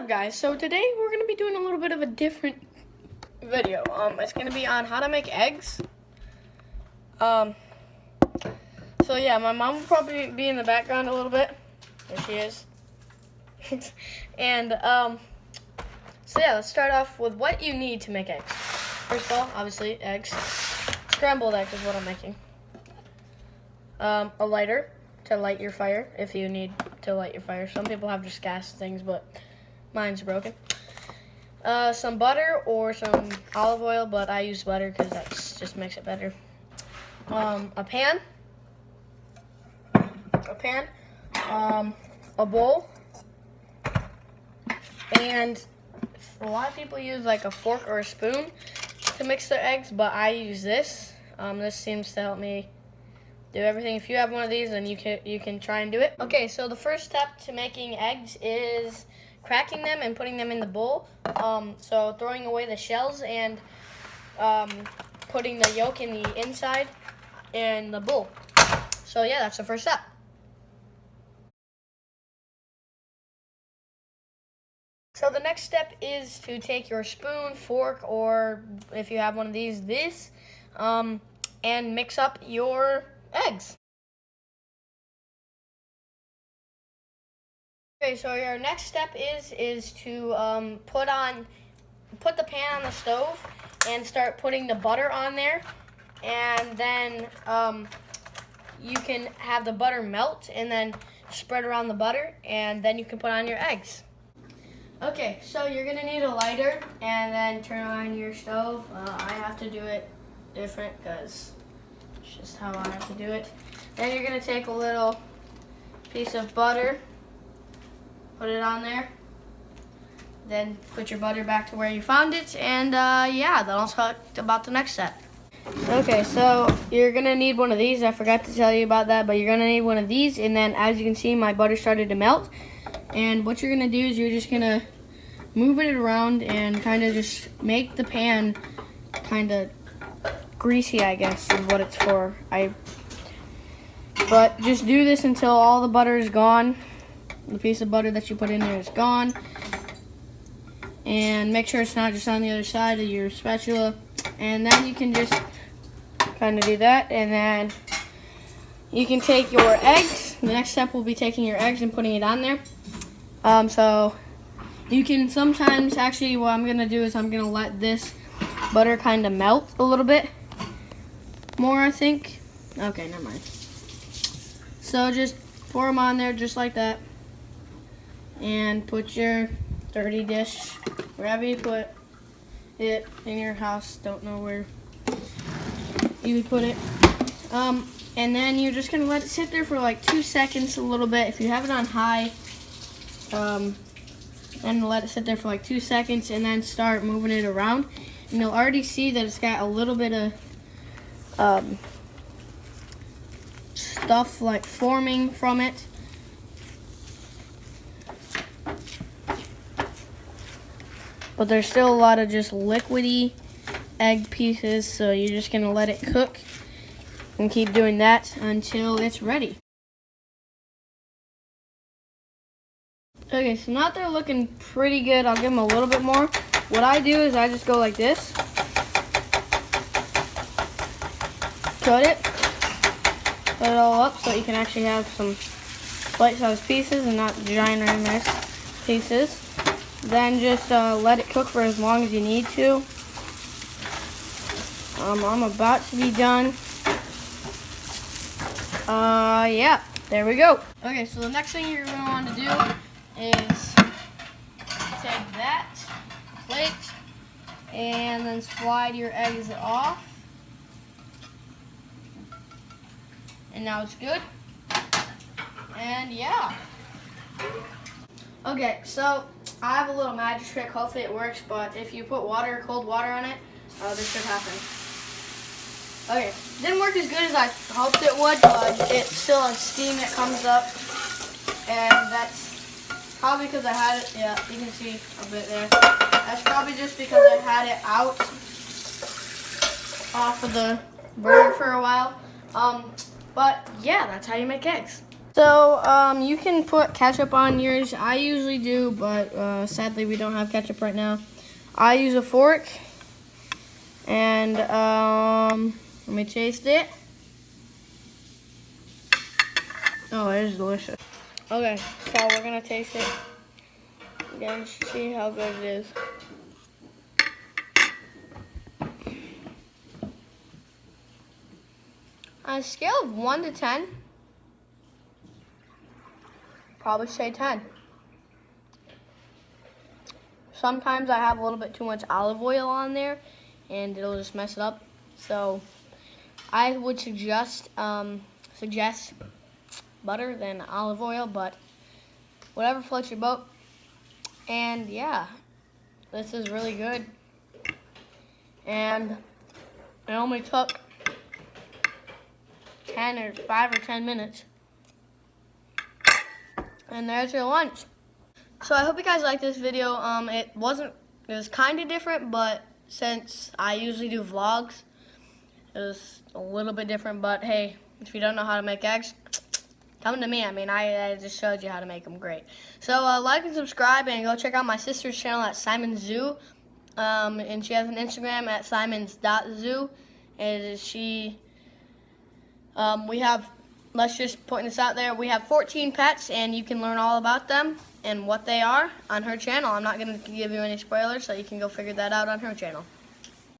up, guys? So today we're going to be doing a little bit of a different video. It's going to be on how to make eggs. So yeah, my mom will probably be in the background a little bit. There she is. And so yeah, let's start off with what you need to make eggs. First of all, obviously, eggs. Scrambled eggs is what I'm making. A lighter to light your fire if you need to light your fire. Some people have just gas things, but mine's broken. Some butter or some olive oil, but I use butter because that just makes it better. A pan, a bowl, and a lot of people use like a fork or a spoon to mix their eggs, but I use this. This seems to help me do everything. If you have one of these, then you can try and do it. Okay, so the first step to making eggs is cracking them and putting them in the bowl. So throwing away the shells and putting the yolk in the inside in the bowl. So yeah, that's the first step. So the next step is to take your spoon, fork, or if you have one of these, and mix up your eggs. Okay, so your next step is to put the pan on the stove and start putting the butter on there, and then you can have the butter melt and then spread around the butter, and then you can put on your eggs. Okay, so you're gonna need a lighter and then turn on your stove. I have to do it different because it's just how I have to do it. Then you're gonna take a little piece of butter, put it on there, then put your butter back to where you found it, and yeah, then I'll talk about the next step. Okay, so you're gonna need one of these. I forgot to tell you about that, but you're gonna need one of these, and then as you can see, my butter started to melt. And what you're gonna do is you're just gonna move it around and kind of just make the pan kind of greasy, I guess is what it's for. But just do this until all the butter is gone. The piece of butter that you put in there is gone. And make sure it's not just on the other side of your spatula. And then you can just kind of do that, and then you can take your eggs. The next step will be taking your eggs and putting it on there. So you can sometimes, actually what I'm gonna do is I'm gonna let this butter kind of melt a little bit more, I think. Okay, never mind. So just pour them on there just like that, and put your dirty dish wherever you put it in your house. Don't know where you would put it. And then you're just gonna let it sit there for like 2 seconds, a little bit. If you have it on high, then let it sit there for like 2 seconds, and then start moving it around. And you'll already see that it's got a little bit of stuff like forming from it. But there's still a lot of just liquidy egg pieces, so you're just gonna let it cook and keep doing that until it's ready. Okay, so now they're looking pretty good. I'll give them a little bit more. What I do is I just go like this. Cut it all up so you can actually have some bite-sized pieces and not ginormous pieces. Then just let it cook for as long as you need to. I'm about to be done. Yeah, there we go. Okay, so the next thing you're gonna want to do is take that plate and then slide your eggs off. And now it's good. And yeah. Okay, so I have a little magic trick. Hopefully it works, but if you put water, cold water on it, this should happen. Okay, didn't work as good as I hoped it would, but it still has steam that comes up, and that's probably because I had it, yeah, you can see a bit there. That's probably just because I had it out off of the burner for a while. But yeah, that's how you make eggs. So you can put ketchup on yours. I usually do, but sadly we don't have ketchup right now. I use a fork, and let me taste it. Oh, it is delicious. Okay, so we're gonna taste it. Again, see how good it is. On a scale of 1 to 10, probably say 10. Sometimes I have a little bit too much olive oil on there, and it'll just mess it up. So I would suggest butter than olive oil, but whatever floats your boat. And yeah, this is really good. And it only took 5 or 10 minutes. And there's your lunch. So I hope you guys liked this video. It was kind of different, but since I usually do vlogs, it was a little bit different. But hey, if you don't know how to make eggs, come to me. I mean, I just showed you how to make them great. So like and subscribe, and go check out my sister's channel at Simon's Zoo. And she has an Instagram at simons.zoo. And we have, let's just point this out there, we have 14 pets, and you can learn all about them and what they are on her channel. I'm not going to give you any spoilers, so you can go figure that out on her channel.